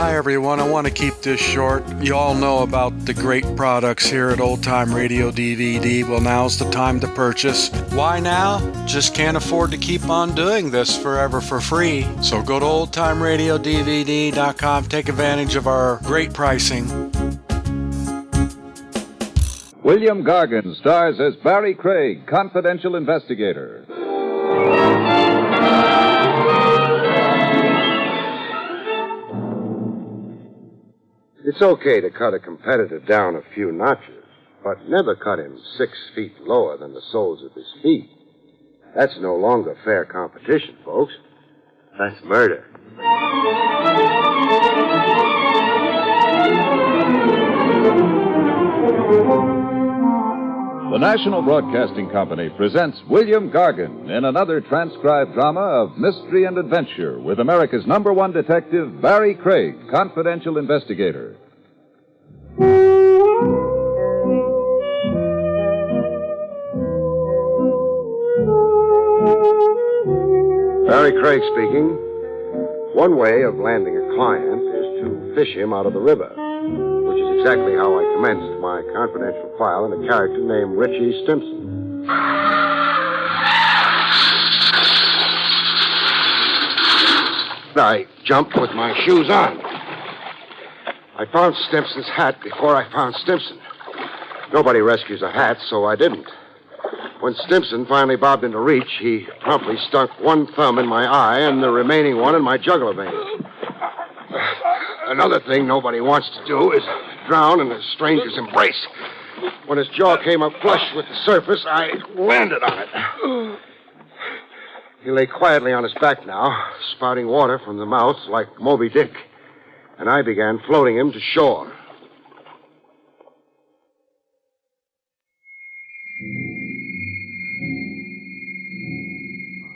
Hi everyone, I want to keep this short. You all know about the great products here at Old Time Radio DVD. Well, now's the time to purchase. Why now? Just can't afford to keep on doing this forever for free. So go to oldtimeradiodvd.com, take advantage of our great pricing. William Gargan stars as Barrie Craig, confidential investigator. It's okay to cut a competitor down a few notches, but never cut him 6 feet lower than the soles of his feet. That's no longer fair competition, folks. That's murder. The National Broadcasting Company presents William Gargan in another transcribed drama of mystery and adventure with America's #1 detective, Barrie Craig, confidential investigator. Barrie Craig speaking. One way of landing a client is to fish him out of the river, which is exactly how I commenced my confidential file in a character named Richie Stimson. I jumped with my shoes on. I found Stimson's hat before I found Stimson. Nobody rescues a hat, so I didn't. When Stimson finally bobbed into reach, he promptly stuck one thumb in my eye and the remaining one in my jugular vein. Another thing nobody wants to do is drown in a stranger's embrace. When his jaw came up flush with the surface, I landed on it. He lay quietly on his back now, spouting water from the mouth like Moby Dick, and I began floating him to shore.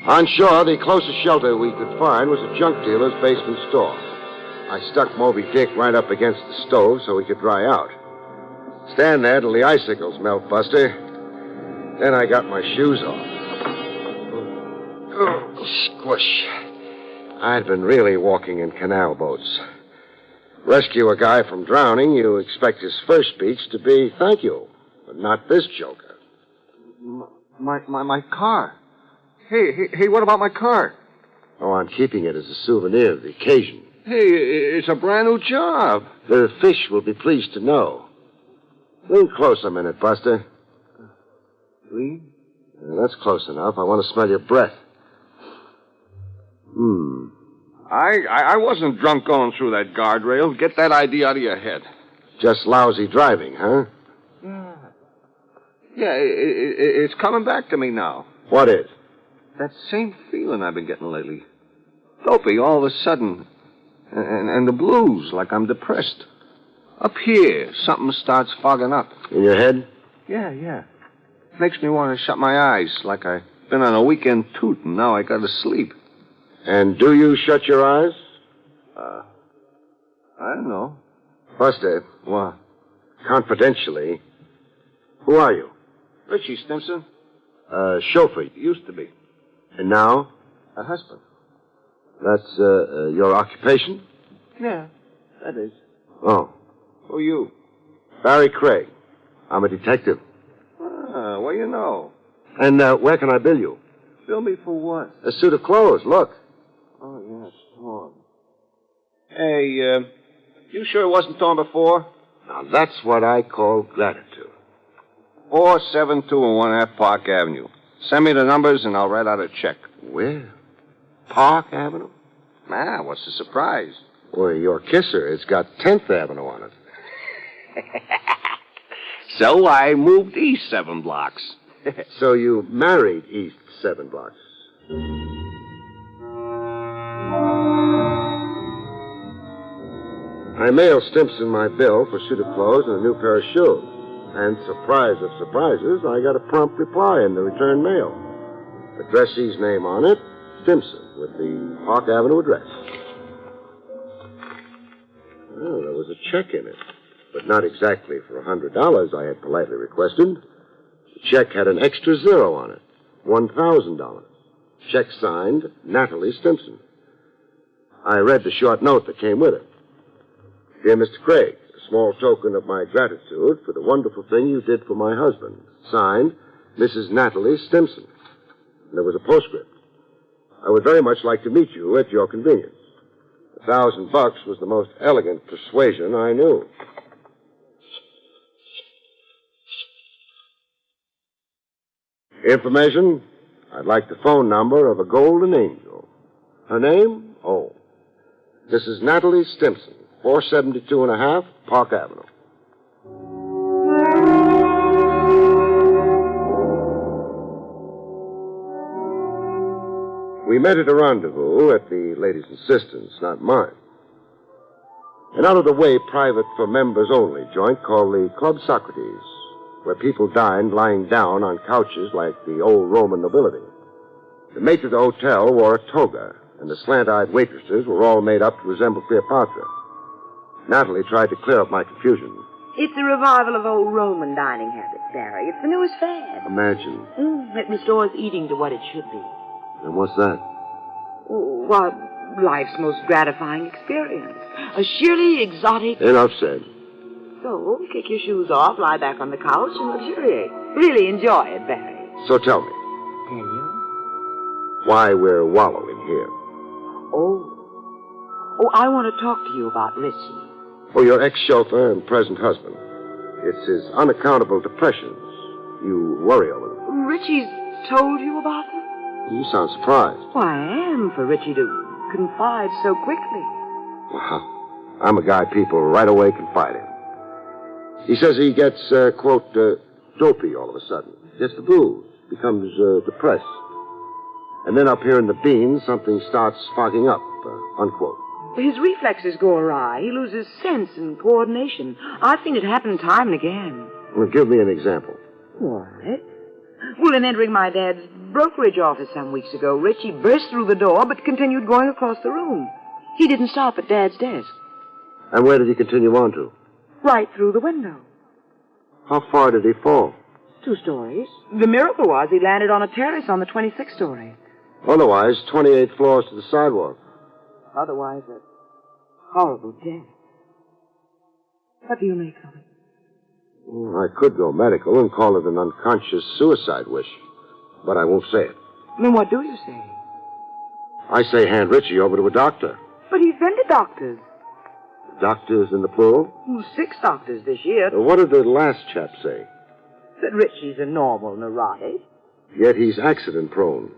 On shore, the closest shelter we could find was a junk dealer's basement store. I stuck Moby Dick right up against the stove so he could dry out. Stand there till the icicles melt, Buster. Then I got my shoes off. Oh, squish. I'd been really walking in canal boats. Rescue a guy from drowning, you expect his first speech to be thank you, but not this joker. My car. Hey, what about my car? Oh, I'm keeping it as a souvenir of the occasion. Hey, it's a brand new job. The fish will be pleased to know. Lean close a minute, Buster. Lean? That's close enough. I want to smell your breath. I wasn't drunk going through that guardrail. Get that idea out of your head. Just lousy driving, huh? Yeah, it's coming back to me now. What is? That same feeling I've been getting lately. Dopey all of a sudden. And the blues, like I'm depressed. Up here, something starts fogging up. In your head? Yeah. Makes me want to shut my eyes, like I've been on a weekend toot and now I gotta sleep. And do you shut your eyes? I don't know. Buster. What? Confidentially, who are you? Richie Stimson. Chauffeur. Used to be. And now? A husband. That's, your occupation? Yeah, that is. Oh. Who are you? Barrie Craig. I'm a detective. What do you know? And, where can I bill you? Bill me for what? A suit of clothes, look. Oh, yeah, it's torn. Hey, you sure it wasn't torn before? Now, that's what I call gratitude. 472 1/2 Park Avenue. Send me the numbers and I'll write out a check. Where? Park Avenue? What's the surprise? Well, your kisser, it's got 10th Avenue on it. So I moved east 7 blocks. So you married east 7 blocks. I mailed Stimson my bill for suit of clothes and a new pair of shoes. And surprise of surprises, I got a prompt reply in the return mail. Addressee's name on it, Stimson, with the Park Avenue address. Well, there was a check in it, but not exactly for $100 I had politely requested. The check had an extra zero on it, $1,000. Check signed, Natalie Stimson. I read the short note that came with it. Dear Mr. Craig, a small token of my gratitude for the wonderful thing you did for my husband. Signed, Mrs. Natalie Stimson. And there was a postscript. I would very much like to meet you at your convenience. $1,000 was the most elegant persuasion I knew. Information, I'd like the phone number of a golden angel. Her name? Oh. Mrs. Natalie Stimson, 472 and a half, Park Avenue. We met at a rendezvous at the lady's insistence, not mine. An out-of-the-way private for members only joint called the Club Socrates, where people dined lying down on couches like the old Roman nobility. The maitre d' hotel wore a toga, and the slant-eyed waitresses were all made up to resemble Cleopatra. Natalie tried to clear up my confusion. It's a revival of old Roman dining habits, Barrie. It's the newest fad. Imagine. It restores eating to what it should be. And what's that? Why, life's most gratifying experience. A sheerly exotic... Enough said. So, kick your shoes off, lie back on the couch, and luxuriate. Really enjoy it, Barrie. So tell me, Tell you? why we're wallowing here. Oh, I want to talk to you about Richie. Oh, your ex-chauffeur and present husband. It's his unaccountable depressions. You worry over them. Richie's told you about them? You sound surprised. Well, I am, for Richie to confide so quickly. Well, I'm a guy people right away confide in. He says he gets, quote, dopey all of a sudden. Gets the blues. Becomes depressed. And then up here in the beans, something starts fogging up, unquote. His reflexes go awry. He loses sense and coordination. I've seen it happen time and again. Well, give me an example. What? Well, in entering my dad's brokerage office some weeks ago, Richie burst through the door but continued going across the room. He didn't stop at Dad's desk. And where did he continue on to? Right through the window. How far did he fall? 2 stories. The miracle was he landed on a terrace on the 26th story. Otherwise, 28 floors to the sidewalk. Otherwise, a horrible death. What do you make of it? Well, I could go medical and call it an unconscious suicide wish, but I won't say it. Then what do you say? I say hand Richie over to a doctor. But he's been to doctors. Doctors in the plural? 6 doctors this year. What did the last chap say? That Richie's a normal neurotic. Yet he's accident-prone.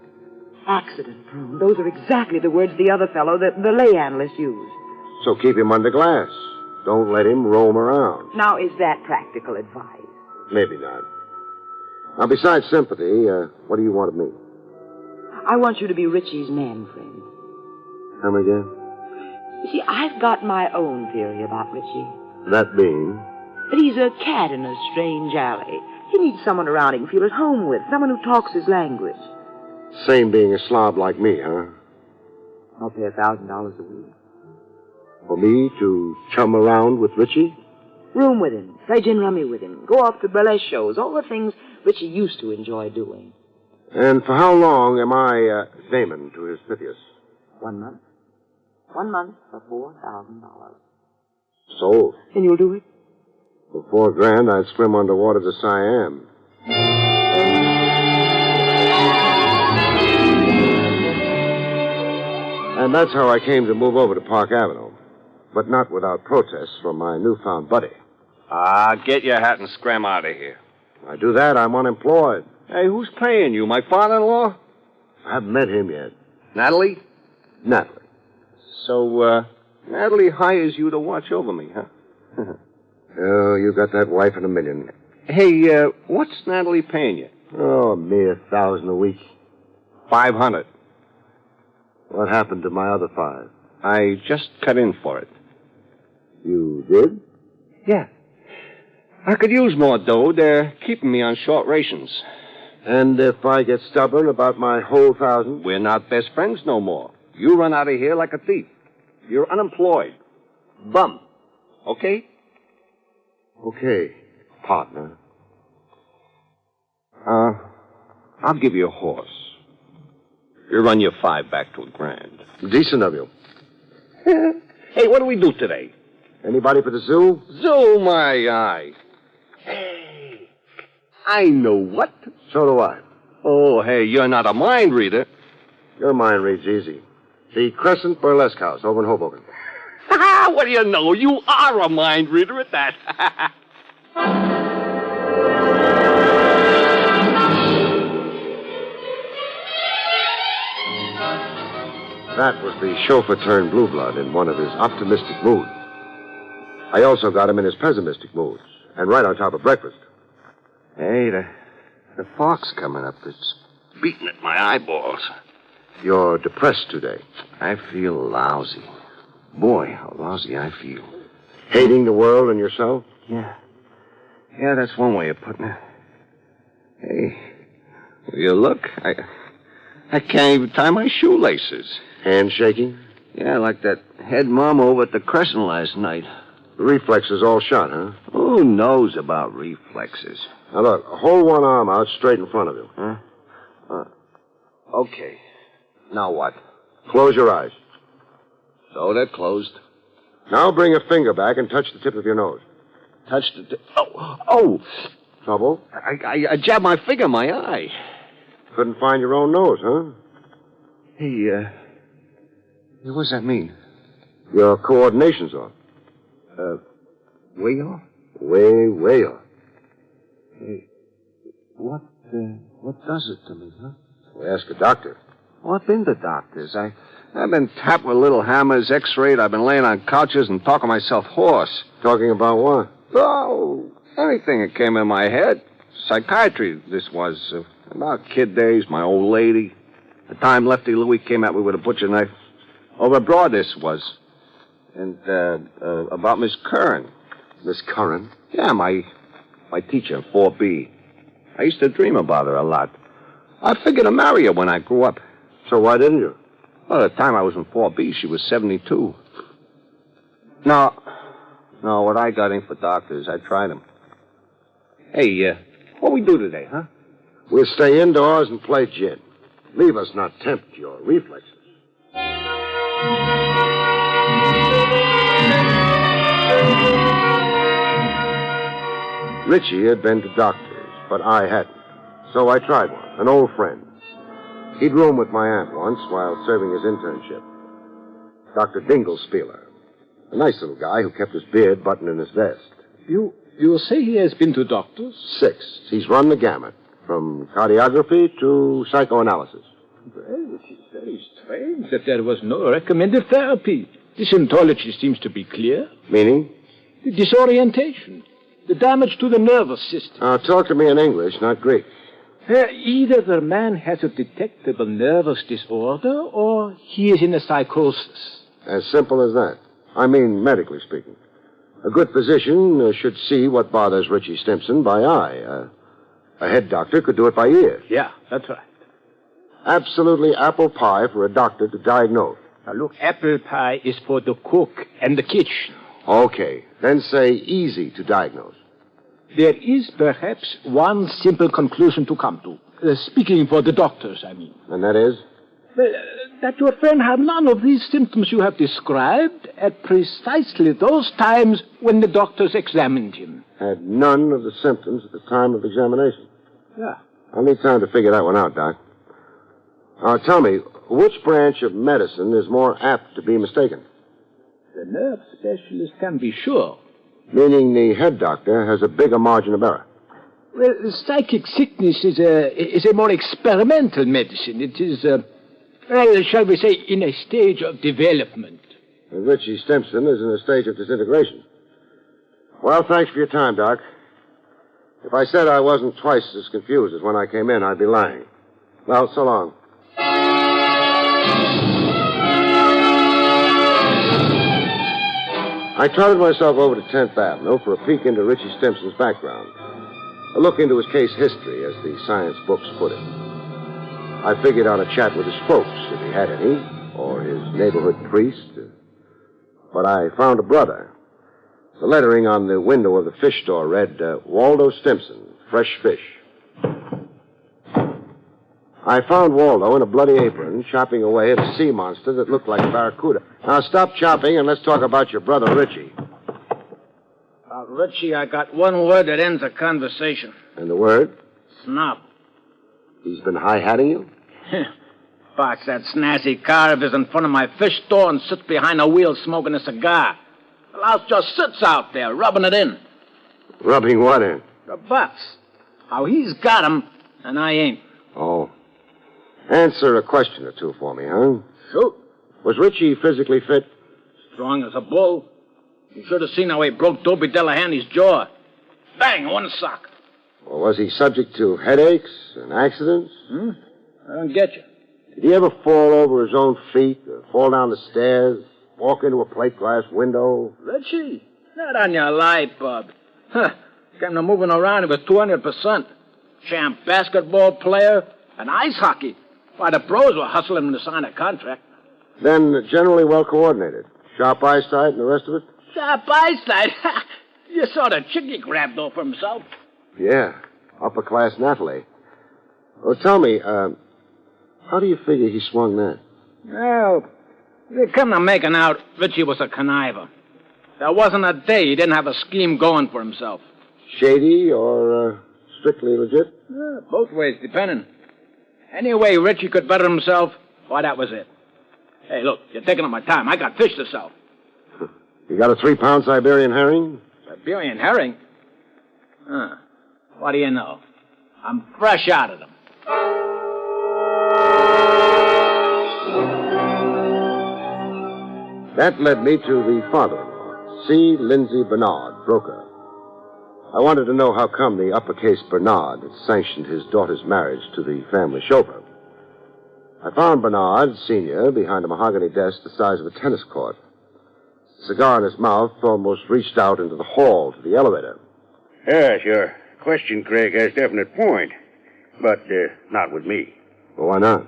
Accident-prone. Those are exactly the words the other fellow, the lay analyst, used. So keep him under glass. Don't let him roam around. Now, is that practical advice? Maybe not. Now, besides sympathy, what do you want of me? I want you to be Richie's man friend. Come again? You see, I've got my own theory about Richie. That being? That he's a cat in a strange alley. He needs someone around he can feel at home with, someone who talks his language. Same being a slob like me, huh? I'll pay $1,000 a week. For me to chum around with Richie? Room with him, play gin rummy with him, go off to burlesque shows, all the things Richie used to enjoy doing. And for how long am I Damon to his Pythias? 1 month. 1 month for $4,000. Sold. And you'll do it? For $4,000, I'd swim underwater to Siam. And that's how I came to move over to Park Avenue. But not without protests from my newfound buddy. Get your hat and scram out of here. If I do that, I'm unemployed. Hey, who's paying you? My father-in-law? I haven't met him yet. Natalie? Natalie. So, Natalie hires you to watch over me, huh? Oh, you got that wife in a million. Hey, what's Natalie paying you? Oh, a mere $1,000 a week. 500. What happened to my other 5? I just cut in for it. You did? Yeah. I could use more dough. They're keeping me on short rations. And if I get stubborn about my whole 1,000? We're not best friends no more. You run out of here like a thief. You're unemployed. Bum. Okay? Okay, partner. I'll give you a horse. You run your 5 back to $1,000. Decent of you. Hey, what do we do today? Anybody for the zoo? Zoo my eye. Hey, I know what. So do I. Oh, hey, you're not a mind reader. Your mind reads easy. The Crescent Burlesque House over in Hoboken. What do you know? You are a mind reader at that. That was the chauffeur turned blue blood in one of his optimistic moods. I also got him in his pessimistic moods, and right on top of breakfast. Hey, the fog's coming up. It's beating at my eyeballs. You're depressed today. I feel lousy. Boy, how lousy I feel. Hating the world and yourself? Yeah. Yeah, that's one way of putting it. Hey, will you look? I can't even tie my shoelaces. Hand shaking? Yeah, like that head mom over at the Crescent last night. The reflexes all shot, huh? Who knows about reflexes? Now look, hold one arm out straight in front of you. Huh? Okay. Now what? Close your eyes. So they're closed. Now bring a finger back and touch the tip of your nose. Touch the tip. Oh! Trouble? I jabbed my finger in my eye. Couldn't find your own nose, huh? Hey, what does that mean? Your coordination's off. Way off? Way off. Hey, what does it to me, huh? Well, ask a doctor. Well, I've been to doctors. I've been tapped with little hammers, x-rayed. I've been laying on couches and talking myself hoarse. Talking about what? Oh, anything that came in my head. Psychiatry, this was. About kid days, my old lady. The time Lefty Louie came at me with a butcher knife. Over abroad, this was. And, about Miss Curran. Miss Curran? Yeah, my teacher in 4B. I used to dream about her a lot. I figured to marry her when I grew up. So why didn't you? Well, at the time I was in 4B, she was 72. No, what I got ain't for doctors. I tried them. Hey, what we do today, huh? We'll stay indoors and play gin. Leave us not tempt your reflexes. Richie had been to doctors, but I hadn't. So I tried one, an old friend. He'd room with my aunt once while serving his internship. Dr. Dinglespieler. A nice little guy who kept his beard buttoned in his vest. You say he has been to doctors? 6. He's run the gamut, from cardiography to psychoanalysis. Well, it is very strange that there was no recommended therapy. The symptomology seems to be clear. Meaning? The disorientation, the damage to the nervous system. Talk to me in English, not Greek. Either the man has a detectable nervous disorder or he is in a psychosis. As simple as that. I mean, medically speaking. A good physician should see what bothers Richie Stimpson by eye. A head doctor could do it by ear. Yeah, that's right. Absolutely apple pie for a doctor to diagnose. Now, look, apple pie is for the cook and the kitchen. Okay. Then say easy to diagnose. There is perhaps one simple conclusion to come to. Speaking for the doctors, I mean. And that is? Well, that your friend had none of these symptoms you have described at precisely those times when the doctors examined him. Had none of the symptoms at the time of examination. Yeah. I'll need time to figure that one out, Doc. Now, tell me, which branch of medicine is more apt to be mistaken? The nerve specialist can be sure. Meaning the head doctor has a bigger margin of error. Well, psychic sickness is a more experimental medicine. It is, shall we say, in a stage of development. And Richie Stimpson is in a stage of disintegration. Well, thanks for your time, Doc. If I said I wasn't twice as confused as when I came in, I'd be lying. Well, so long. I trotted myself over to 10th Avenue for a peek into Richie Stimpson's background. A look into his case history, as the science books put it. I figured out a chat with his folks, if he had any, or his neighborhood priest. But I found a brother. The lettering on the window of the fish store read, Waldo Stimpson, fresh fish. I found Waldo in a bloody apron, chopping away at a sea monster that looked like a barracuda. Now, stop chopping and let's talk about your brother, Richie. About Richie, I got one word that ends a conversation. And the word? Snob. He's been high-hatting you? Parks that snazzy car of his in front of my fish store and sits behind the wheel smoking a cigar. The louse just sits out there, rubbing it in. Rubbing what in? The butts. How he's got 'em, and I ain't. Oh. Answer a question or two for me, huh? Shoot. Was Richie physically fit? Strong as a bull. You should have seen how he broke Dopey Delahanty's jaw. Bang, one sock. Or was he subject to headaches and accidents? I don't get you. Did he ever fall over his own feet, or fall down the stairs, walk into a plate glass window? Richie? Not on your life, Bub. Came to moving around, he was 200%. Champ basketball player and ice hockey. Why, the pros were hustling him to sign a contract. Then generally well coordinated. Sharp eyesight and the rest of it? Sharp eyesight? You saw the chick he grabbed off for himself. Yeah. Upper-class Natalie. Well, tell me, how do you figure he swung that? Well, they come to making out Richie was a conniver. There wasn't a day he didn't have a scheme going for himself. Shady or strictly legit? Both ways, depending. Any way Richie could better himself, why, that was it. Hey, look, you're taking up my time. I got fish to sell. You got a 3-pound Siberian herring? Siberian herring? What do you know? I'm fresh out of them. That led me to the father-in-law, C. Lindsay Bernard, broker. I wanted to know how come the uppercase Bernard had sanctioned his daughter's marriage to the family chauffeur. I found Bernard, Sr., behind a mahogany desk the size of a tennis court. The cigar in his mouth almost reached out into the hall to the elevator. Yes, your question, Craig, has definite point. But not with me. Well, why not?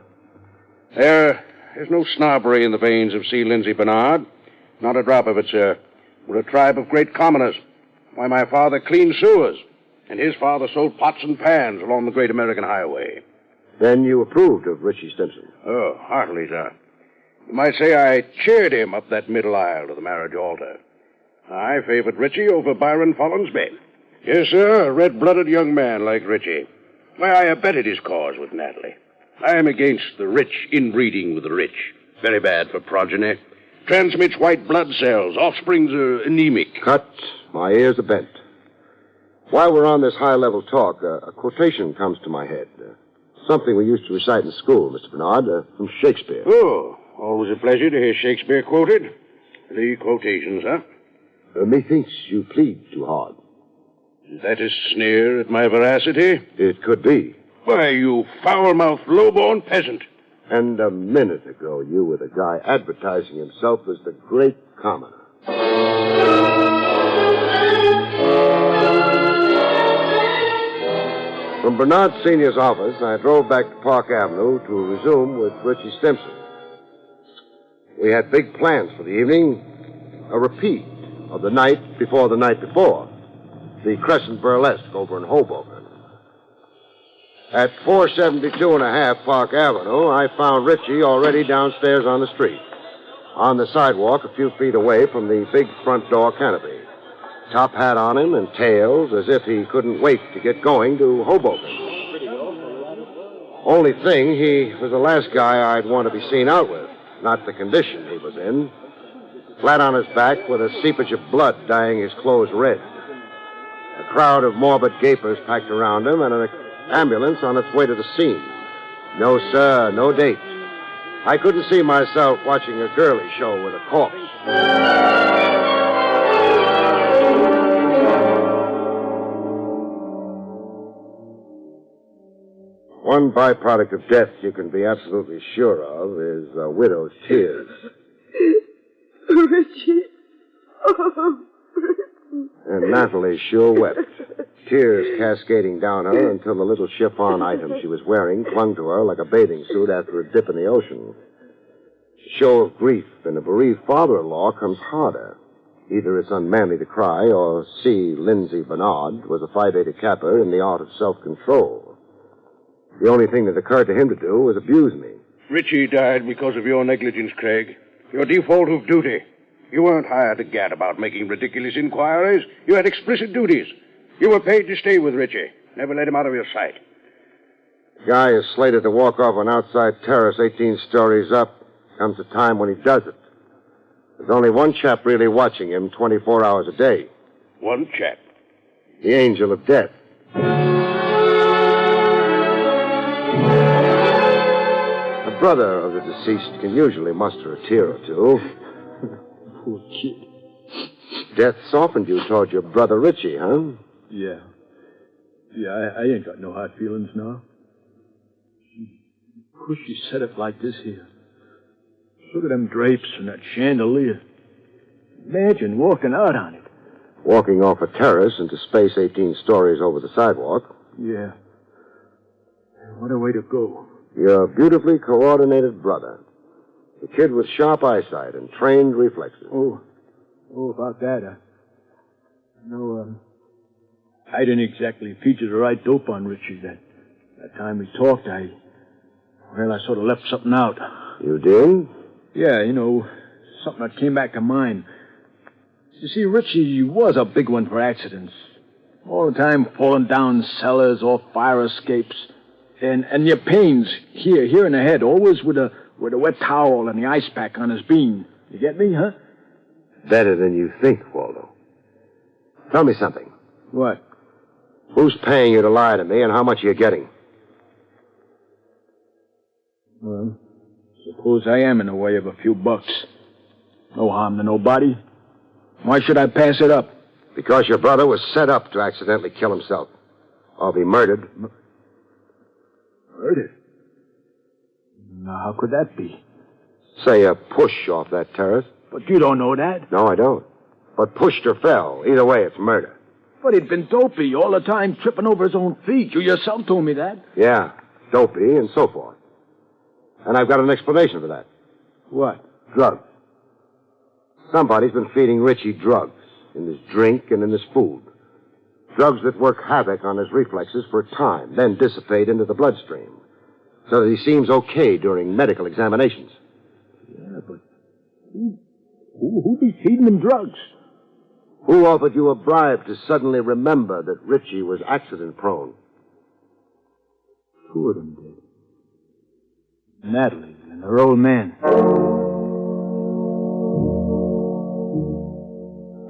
There's no snobbery in the veins of C. Lindsay Bernard. Not a drop of it, sir. We're a tribe of great commoners. Why, my father cleaned sewers, and his father sold pots and pans along the great American highway. Then you approved of Richie Stimson? Oh, heartily, sir. You might say I cheered him up that middle aisle to the marriage altar. I favored Richie over Byron Follansbee. Yes, sir, a red-blooded young man like Richie. Why, I abetted his cause with Natalie. I am against the rich inbreeding with the rich. Very bad for progeny. Transmits white blood cells. Offsprings are anemic. Cut. My ears are bent. While we're on this high-level talk, a quotation comes to my head. Something we used to recite in school, Mr. Bernard, from Shakespeare. Oh, always a pleasure to hear Shakespeare quoted. The quotations, huh? Methinks you plead too hard. Is that a sneer at my veracity? It could be. Why, you foul-mouthed, low-born peasant. And a minute ago, you were the guy advertising himself as the great commoner. From Bernard Sr.'s office, I drove back to Park Avenue to resume with Richie Stimson. We had big plans for the evening. A repeat of the night before the night before. The Crescent Burlesque over in Hoboken. At 472 and a half Park Avenue, I found Richie already downstairs on the street. On the sidewalk a few feet away from the big front door canopy. Top hat on him and tails as if he couldn't wait to get going to Hoboken. Only thing, he was the last guy I'd want to be seen out with. Not the condition he was in. Flat on his back with a seepage of blood dyeing his clothes red. A crowd of morbid gapers packed around him and an ambulance on its way to the scene. No, sir, no date. I couldn't see myself watching a girly show with a corpse. One byproduct of death you can be absolutely sure of is a widow's tears. Richie. Oh, And Natalie sure wept. Tears cascading down her until the little chiffon item she was wearing clung to her like a bathing suit after a dip in the ocean. The show of grief in a bereaved father-in-law comes harder. Either it's unmanly to cry, or C. Lindsay Bernard was a Phi Beta Kappa in the art of self-control. The only thing that occurred to him to do was abuse me. Richie died because of your negligence, Craig. Your default of duty. You weren't hired to gad about making ridiculous inquiries. You had explicit duties. You were paid to stay with Richie. Never let him out of your sight. The guy is slated to walk off an outside terrace 18 stories up. Comes a time when he does it. There's only one chap really watching him 24 hours a day. One chap. The Angel of Death. The brother of the deceased can usually muster a tear or two. Poor kid. Death softened you toward your brother Richie, huh? Yeah. Yeah, I ain't got no hard feelings now. Wish you set it like this here. Look at them drapes and that chandelier. Imagine walking out on it. Walking off a terrace into space 18 stories over the sidewalk. Yeah. What a way to go. Your beautifully coordinated brother. The kid with sharp eyesight and trained reflexes. Oh, about that. I didn't exactly feature the right dope on Richie that time we talked. I sort of left something out. You did? Yeah, something that came back to mind. You see, Richie was a big one for accidents. All the time falling down cellars or fire escapes. And your pains here in the head, always with a wet towel and the ice pack on his bean. You get me, huh? Better than you think, Waldo. Tell me something. What? Who's paying you to lie to me, and how much are you getting? Well, suppose I am in the way of a few bucks. No harm to nobody. Why should I pass it up? Because your brother was set up to accidentally kill himself. Or be murdered. Murdered? Now, how could that be? Say a push off that terrace. But you don't know that. No, I don't. But pushed or fell. Either way, it's murder. But he'd been dopey all the time, tripping over his own feet. You yourself told me that. Yeah, dopey and so forth. And I've got an explanation for that. What? Drugs. Somebody's been feeding Richie drugs in his drink and in his food. Drugs that work havoc on his reflexes for a time, then dissipate into the bloodstream, so that he seems okay during medical examinations. Yeah, but who'd be feeding him drugs? Who offered you a bribe to suddenly remember that Richie was accident-prone? Two of them did. Natalie and her old man.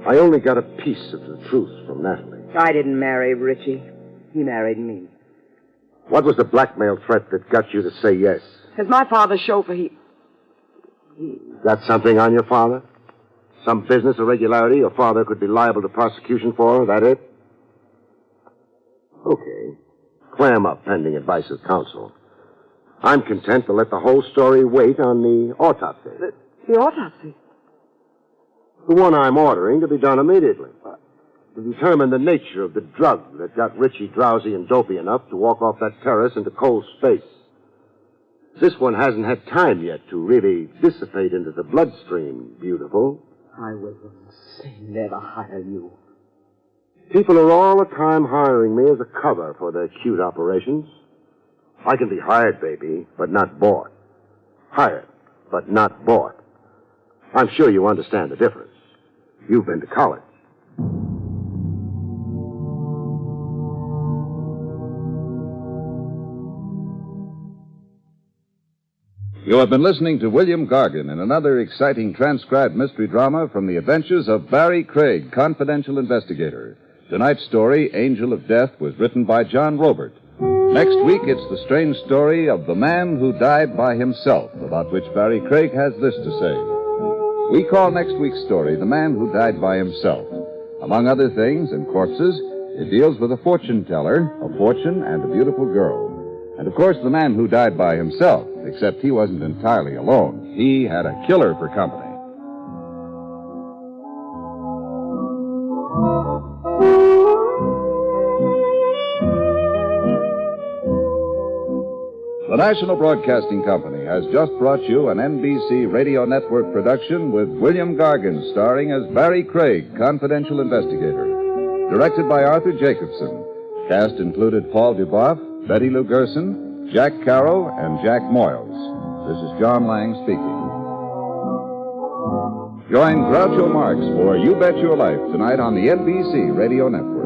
I only got a piece of the truth from Natalie. I didn't marry Richie. He married me. What was the blackmail threat that got you to say yes? As my father's chauffeur, Got something on your father? Some business irregularity your father could be liable to prosecution for? That it? Okay. Clam up pending advice of counsel. I'm content to let the whole story wait on the autopsy. The autopsy? The one I'm ordering to be done immediately. To determine the nature of the drug that got Richie drowsy and dopey enough to walk off that terrace into cold space. This one hasn't had time yet to really dissipate into the bloodstream, beautiful. I will say never hire you. People are all the time hiring me as a cover for their cute operations. I can be hired, baby, but not bought. Hired, but not bought. I'm sure you understand the difference. You've been to college. You have been listening to William Gargan in another exciting transcribed mystery drama from the adventures of Barrie Craig, confidential investigator. Tonight's story, Angel of Death, was written by John Robert. Next week, it's the strange story of the man who died by himself, about which Barrie Craig has this to say. We call next week's story The Man Who Died by Himself. Among other things and corpses, it deals with a fortune teller, a fortune, and a beautiful girl. And, of course, the man who died by himself, except he wasn't entirely alone. He had a killer for company. The National Broadcasting Company has just brought you an NBC Radio Network production with William Gargan starring as Barrie Craig, confidential investigator. Directed by Arthur Jacobson. Cast included Paul Duboff, Betty Lou Gerson, Jack Carroll, and Jack Moyles. This is John Lang speaking. Join Groucho Marx for You Bet Your Life tonight on the NBC Radio Network.